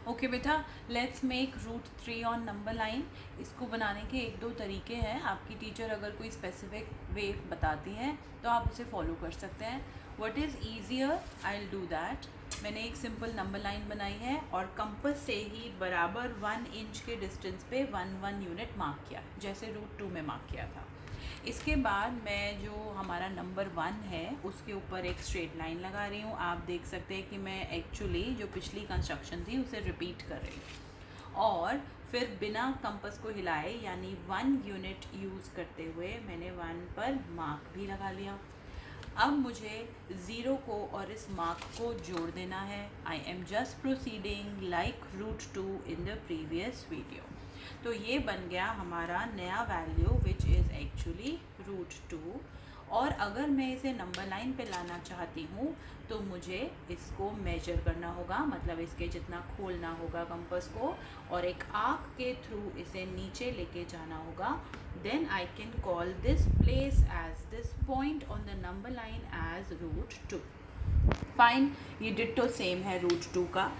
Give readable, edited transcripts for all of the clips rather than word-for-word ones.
Okay बेटा, let's make root 3 on number line. इसको बनाने के एक दो तरीके हैं। आपकी टीचर अगर कोई स्पेसिफिक वे बताती हैं तो आप उसे फॉलो कर सकते हैं। What is easier, I will do that. मैंने एक सिंपल नंबर लाइन बनाई है और कंपास से ही बराबर 1 इंच के डिस्टेंस पे 1 यूनिट मार्क किया, जैसे रूट 2 में मार्क किया था। इसके बाद मैं जो हमारा नंबर 1 है उसके ऊपर एक स्ट्रेट लाइन लगा रही हूँ। आप देख सकते हैं कि मैं एक्चुअली जो पिछली कंस्ट्रक्शन थी उसे रिपीट कर रही हूँ। और फिर बिना कंपास को हिलाए यानी 1 यूनिट यूज़ करते हुए मैंने 1 पर मार्क भी लगा लिया। अब मुझे 0 को और इस मार्क को जोड़ देना है। I am just proceeding like root 2 in the previous video. तो ये बन गया हमारा नया value which is actually root 2। और अगर मैं इसे नंबर लाइन पे लाना चाहती हूँ तो मुझे इसको मेजर करना होगा, मतलब इसके जितना खोलना होगा कंपास को और एक आर्क के थ्रू इसे नीचे लेके जाना होगा। Then I can call this place as this point on the number line as root 2। Fine, ये डिट्टो सेम है रूट 2 का।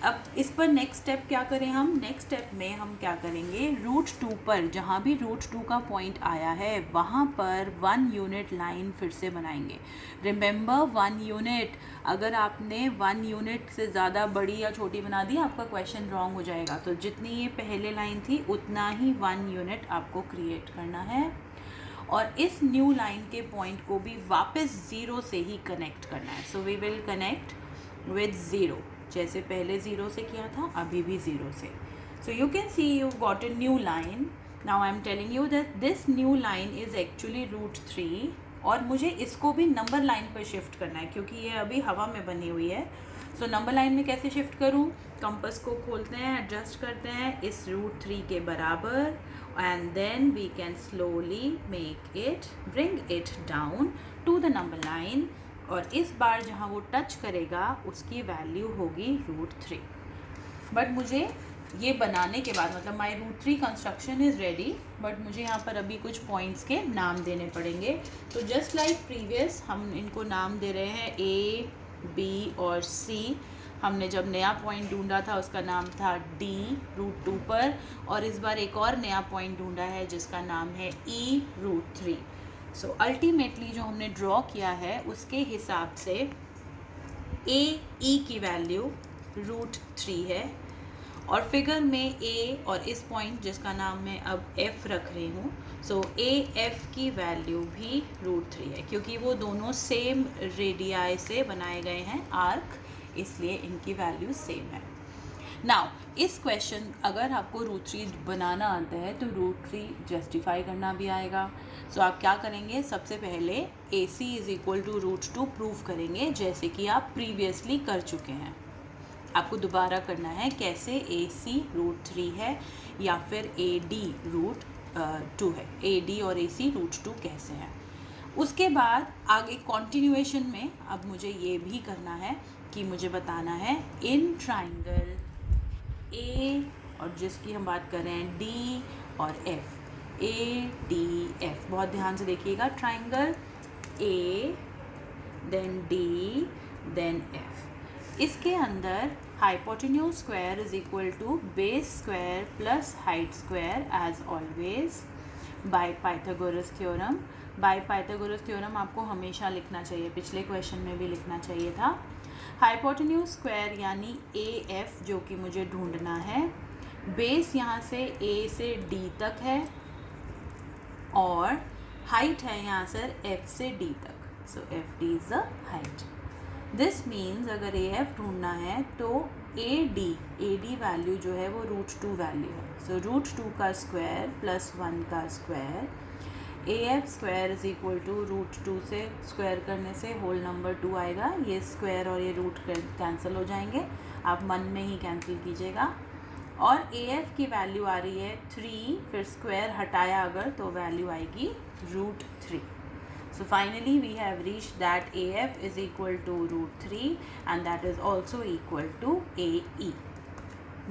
अब इस पर नेक्स्ट स्टेप क्या करें हम? नेक्स्ट स्टेप में हम क्या करेंगे, रूट 2 पर जहाँ भी रूट 2 का पॉइंट आया है वहाँ पर 1 यूनिट लाइन फिर से बनाएंगे। रिमेंबर 1 यूनिट, अगर आपने 1 यूनिट से ज़्यादा बड़ी या छोटी बना दी आपका क्वेश्चन रॉन्ग हो जाएगा। तो जितनी ये पहले लाइन थी उतना ही 1 यूनिट आपको क्रिएट करना है और इस न्यू लाइन के पॉइंट को भी वापस 0 से ही कनेक्ट करना है। So we will connect with 0, जैसे पहले 0 से किया था अभी भी 0 से। So you can see you got a new line. Now I am telling you that this new line is actually root 3 और मुझे इसको भी नंबर लाइन पर शिफ्ट करना है क्योंकि ये अभी हवा में बनी हुई है। सो नंबर लाइन में कैसे शिफ्ट करूँ? कंपास को खोलते हैं, एडजस्ट करते हैं इस रूट 3 के बराबर and then we can slowly make it, bring it down to the number line और इस बार जहाँ वो टच करेगा उसकी वैल्यू होगी रूट 3। बट मुझे ये बनाने के बाद, मतलब my root 3 construction is ready, but मुझे यहाँ पर अभी कुछ पॉइंट्स के नाम देने पड़ेंगे। तो जस्ट लाइक प्रीवियस हम इनको नाम दे रहे हैं A, B और C। हमने जब नया पॉइंट ढूंढा था उसका नाम था D रूट 2 पर, और इस बार एक और नया पॉइंट ढूंढा है जिसका नाम है E रूट 3। सो अल्टीमेटली जो हमने ड्रॉ किया है उसके हिसाब से A E की वैल्यू रूट 3 है और फिगर में A और इस पॉइंट जिसका नाम मैं अब F रख रही हूँ, सो A F की वैल्यू भी रूट 3 है क्योंकि वो दोनों सेम रेडियाई से बनाए गए हैं आर्क, इसलिए इनकी वैल्यू सेम है। नाउ इस क्वेश्चन अगर आपको रूट 3 बनाना आता है तो रूट 3 जस्टिफाई करना भी आएगा। सो आप क्या करेंगे, सबसे पहले AC is equal to root 2 prove करेंगे जैसे कि आप प्रीवियसली कर चुके हैं। आपको दोबारा करना है कैसे AC रूट 3 है या फिर AD रूट 2 है। AD और AC रूट 2 कैसे हैं। उसके बाद आगे कॉन्टिन्यूएशन में अब मुझे ये भी करना है कि मुझे बताना है इन ट्राइंगल A और जिसकी हम बात कर रहे हैं D और F, ADF। बहुत ध्यान से देखिएगा, triangle A then D then F, इसके अंदर hypotenuse square is equal to base square plus height square as always by Pythagoras theorem. By Pythagoras theorem आपको हमेशा लिखना चाहिए, पिछले क्वेश्चन में भी लिखना चाहिए था। हाइपोटेन्यूज स्क्वायर यानी AF जो कि मुझे ढूंढना है। बेस यहाँ से A से D तक है और हाइट है यहाँ से F से D तक। सो FD is the height. This means अगर AF ढूंढना है तो AD वैल्यू जो है वो रूट 2 वैल्यू है। सो रूट 2 का स्क्वायर प्लस 1 का square, AF square is equal to root 2 से स्क्वायर करने से होल नंबर 2 आएगा। ये स्क्वायर और ये रूट कैंसिल हो जाएंगे, आप मन में ही कैंसिल कीजिएगा। और AF की वैल्यू आ रही है 3, फिर स्क्वायर हटाया अगर तो वैल्यू आएगी root 3। So finally we have reached that AF is equal to root 3 and that is also equal to AE.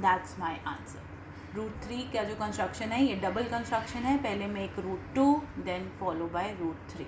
That's my answer. Root 3 का जो कंस्ट्रक्शन है ये डबल कंस्ट्रक्शन है, पहले मैं एक root 2 then follow by root 3।